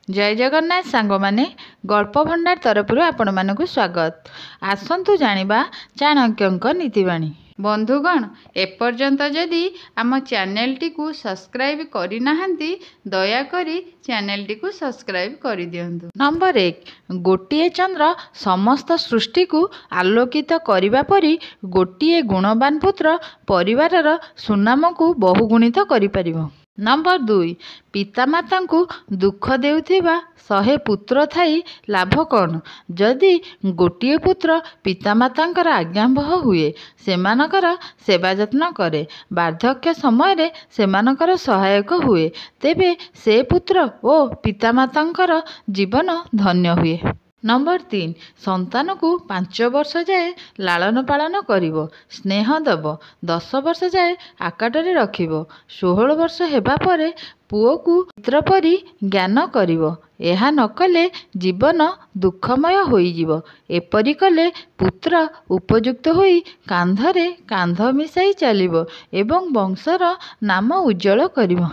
जय जगन्नाथ सांग माने गल्प भंडार तरफ आपण मानकु स्वागत। आसंतु जानिबा चाणक्यंक नीतिवाणी। बंधुगण, एपर्यंत जदि आम चैनल टी को सब्सक्राइब करि नाहंती दयाकरी चैनल टी को सब्सक्राइब करि दियंतु। नंबर 1, गोटिए चंद्र समस्त सृष्टि को आलोकित करिबा परी गोटिए गुणवान पुत्र परिवारर सुनाम को बहुगुणित करि परिबो। नंबर 2, पितामाता को दुख देउथिबा 100 पुत्र थाई लाभ कौन जदि गोटिए पुत्र पितामातांकर आज्ञाबह हुए, सेमानकर सेवा जत्न करे, वार्धक्य समय सेमानकर सहायक हुए, तेबे से पुत्र ओ पितामातांकर जीवन धन्य हुए। नंबर 3, संतान को 5 वर्ष जाए लालन पालन करिवो, स्नेह दब, 10 वर्ष जाए आकाटरे रखिवो, 16 वर्ष हेबा परे पुओ को मित्र परी ज्ञान करिवो। एहा नकले जीवन दुखमय होइजिवो। एपरि कले पुत्र उपयुक्त होई कांधरे कांध मिसाई चलिवो एवं वंशर नाम उज्जवल करिवो।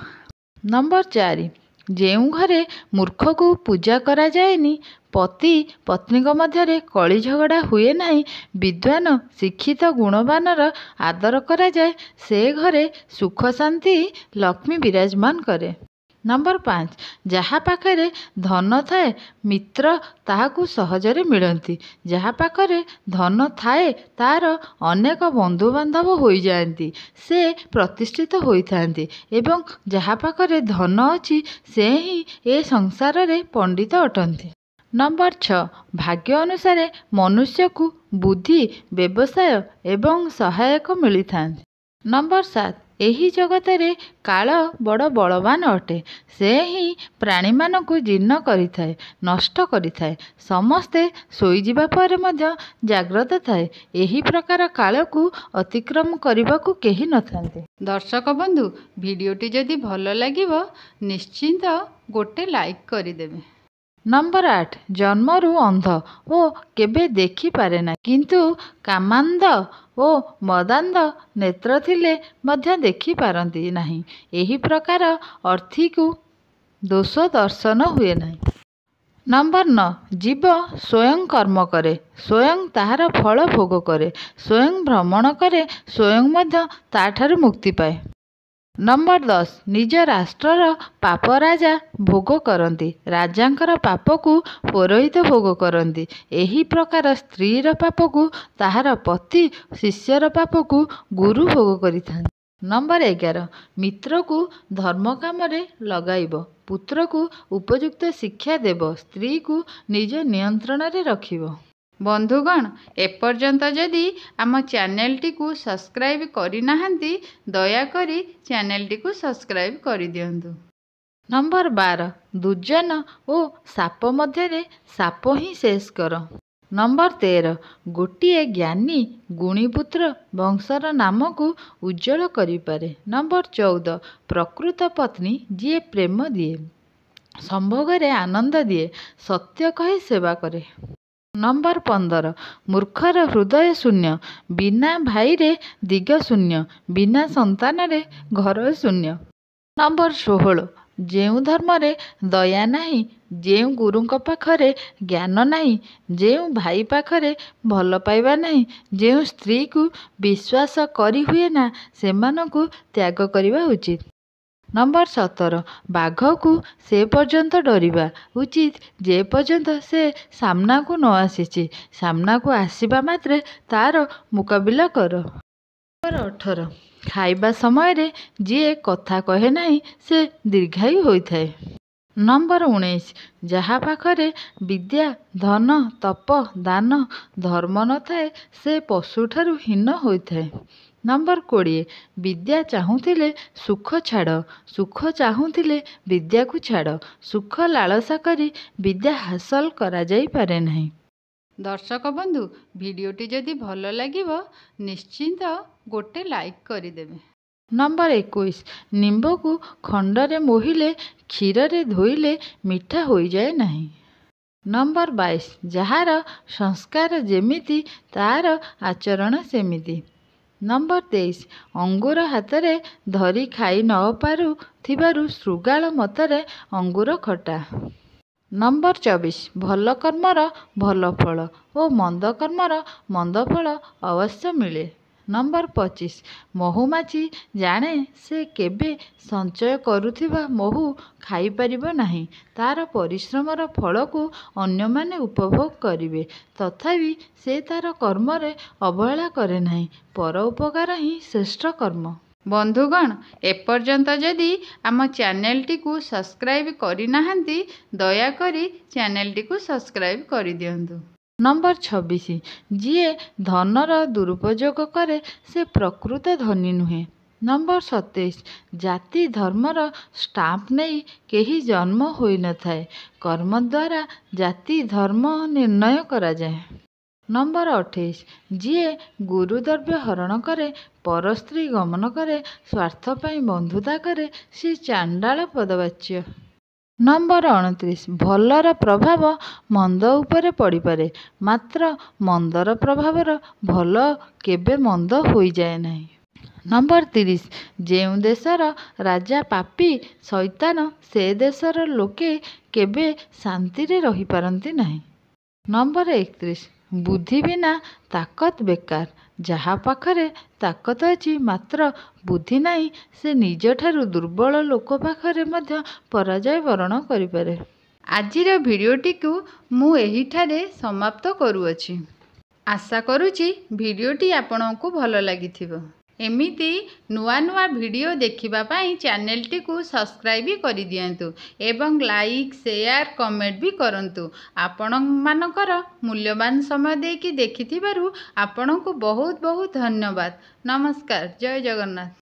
नंबर 4, जेउ घरे मूर्ख को पूजा करा जाएनी, पति पत्नी मध्य कली झगड़ा हुए नहीं, विद्वान शिक्षित गुणवानर आदर करा जाए, से घरे सुख शांति लक्ष्मी विराजमान करे। नंबर 5, जहा पाखरे धन थाए मित्र ताहाकू सहजरे मिलती, जहा पाखरे धन थाए तार अनेक बंधु बांधव हो जाती, से प्रतिष्ठित होइथांती एवं जहा पाखरे धन अछि से ही ए संसार रे पंडित अटंती। नंबर 6, भाग्य अनुसार मनुष्य को बुद्धि व्यवसाय एवं सहायक मिली था। नंबर 7, एही जगत रे काल बड़ बलवान अटे, से ही प्राणी मानकु जीर्ण करिथाए, नष्ट करिथाए, समस्ते सोईजिबा पर मध्य जाग्रत थाए। एही प्रकार काल को अतिक्रम करबाकू केही नथांते। दर्शक बंधु, भिडियोटी जदि भल लागिबो निश्चिंत गोटे लाइक करिदेबे। नंबर 8, जन्मरु अंध ओ केबे देखि पारे ना, किंतु कामांध ओ मदांध नेत्र थिले मध्य देखि पारंती नहीं। एही प्रकार अर्थी को दोष दर्शन हुए नहीं। नंबर 9, जीव स्वयं कर्म करे, स्वयं ताहार फल भोग करे, स्वयं भ्रमण करे, स्वयं मध्य ताठारु मुक्ति पाए। नंबर 10, निज राष्ट्रर पाप राजा भोग करती, राजांकर पाप को पुरोहित भोग करती। एही प्रकार स्त्रीर पाप को ताहार पति, शिष्यर पाप को गुरु भोग करिथांती। नंबर 11, मित्र को धर्म काम रे लगाइब, पुत्र को उपयुक्त शिक्षा देव, स्त्री को निज नियंत्रण रे रखिब। बंधुगण, एपर्यंत जदि आम चैनल टी को सब्सक्राइब करि नाहंती दयाकरी चैनल टी को सब्सक्राइब करि दियंतु। नंबर 12, दुर्जन ओ साप मध्य साप ही शेष कर। नंबर 13, गोटिए ज्ञानी गुणी पुत्र वंशर नाम को उज्जवल करिपारे। नंबर 14, प्रकृत पत्नी जी प्रेम दिए, संभोगरे आनंद दिए, सत्य कहे सेवा करे। नंबर 15, मूर्खर हृदय शून्य, बिना भाई रे दिग शून्य, बिना संतान रे घर शून्य। नंबर 16, जेउ धर्म रे दया नहीं, जेउ गुरुंक पाखरे ज्ञान नहीं, जेउ भाई पाखरे भल पाइबा नहीं, जेउ स्त्री को विश्वास करी हुए ना, सेमानकु त्याग करिबा उचित। नंबर 17, बाघ को से पर्यंत डरिबा उचित जे पर्यंत से सामना को न आसीची, सामना को आसीबा मात्रे तार मुकाबिला कर। नंबर 18, खाइबा समय रे जे कथा कहे नहीं से दीर्घायु होइथाए। नंबर 19, जहा पाखरे विद्या धन तप दान धर्म न थाए से पशुठारु हीन होइथाए। नंबर 20, विद्या चाहूथिले सुख छाड़, सुख चाहूथिले विद्या को छाड़, सुख लालसा करी विद्या हासिल करा जाई पारे नहीं। दर्शक बंधु, भिडियोटी जदि भल लागिबो निश्चिंत गोटे लाइक करिदेबे। नंबर 21, निंब को खंडरे मोहिले क्षीर रे धोइले मीठा हो जाए नहीं। नंबर 22, जहार संस्कार जेमिति तार आचरण सेमिति। नंबर 23, अंगूर हाथ रे धरी खाई न पारु थिबारु श्रुगाल मतरे अंगूर खटा। नंबर 24 भल कर्मर भल फल और मंद कर्मर मंद फल अवश्य मिले। नंबर 25 महुमाछी जाने से केबे संचय करुथिबा महू खाई परिबो नाही, तार परिश्रमर फल को अन्य माने उपभोग करिवे, तथापि से तार कर्मरे अवहेला करे नाही। पर उपकार ही श्रेष्ठ कर्म। बंधुगण एपर्यंत जदि आम चैनलटी को सब्सक्राइब करिनाहांती दयाकरी चैनलटी को सब्सक्राइब कर दियंतु। नंबर 26 जीए धनर दुरुपयोग करे से प्रकृत धनी नुहे। नंबर 27 जाति धर्मर स्टाम्प नहीं केही जन्म होई न थाए, कर्म द्वारा जाति धर्म निर्णय करा जाए। नंबर 28 जीए गुरुद्रव्य हरण करे पर स्त्री गमन करे स्वार्थ पाई बंधुता करे से चांडाल पदवाच्य। नंबर 29 भलर प्रभाव मंद उपरे पड़ी पारे, मात्र मंदर प्रभावर भल केबे मंद होई जाए नहीं। नंबर 30 जेउ देशर राजा पापी शैतान से देशर लोके केबे शांति रे रही पारंती नहीं। नंबर 31 बुद्धि बिना ताकत बेकार, जहा पाखरे ताकत अच्छी मात्र बुद्धि नहीं से निज ठारू दुर्बल लोक पाखरे मध्य पराजय वरण करिपारे। आजिर भिडियोटी को मु एहिठारे समाप्त करुअछि। आशा करुछि भिडियोटी आपनकु भल लागिथिबो। एमिति नुआ नुआ भिडियो देखिबा पाई चैनलटी को सब्सक्राइब करि दियंतु एवं लाइक शेयर कमेंट भी करंतु। आपण मानकर मूल्यवान समय देकी देखिथिबारु आपनकु बहुत बहुत धन्यवाद। नमस्कार। जय जगन्नाथ।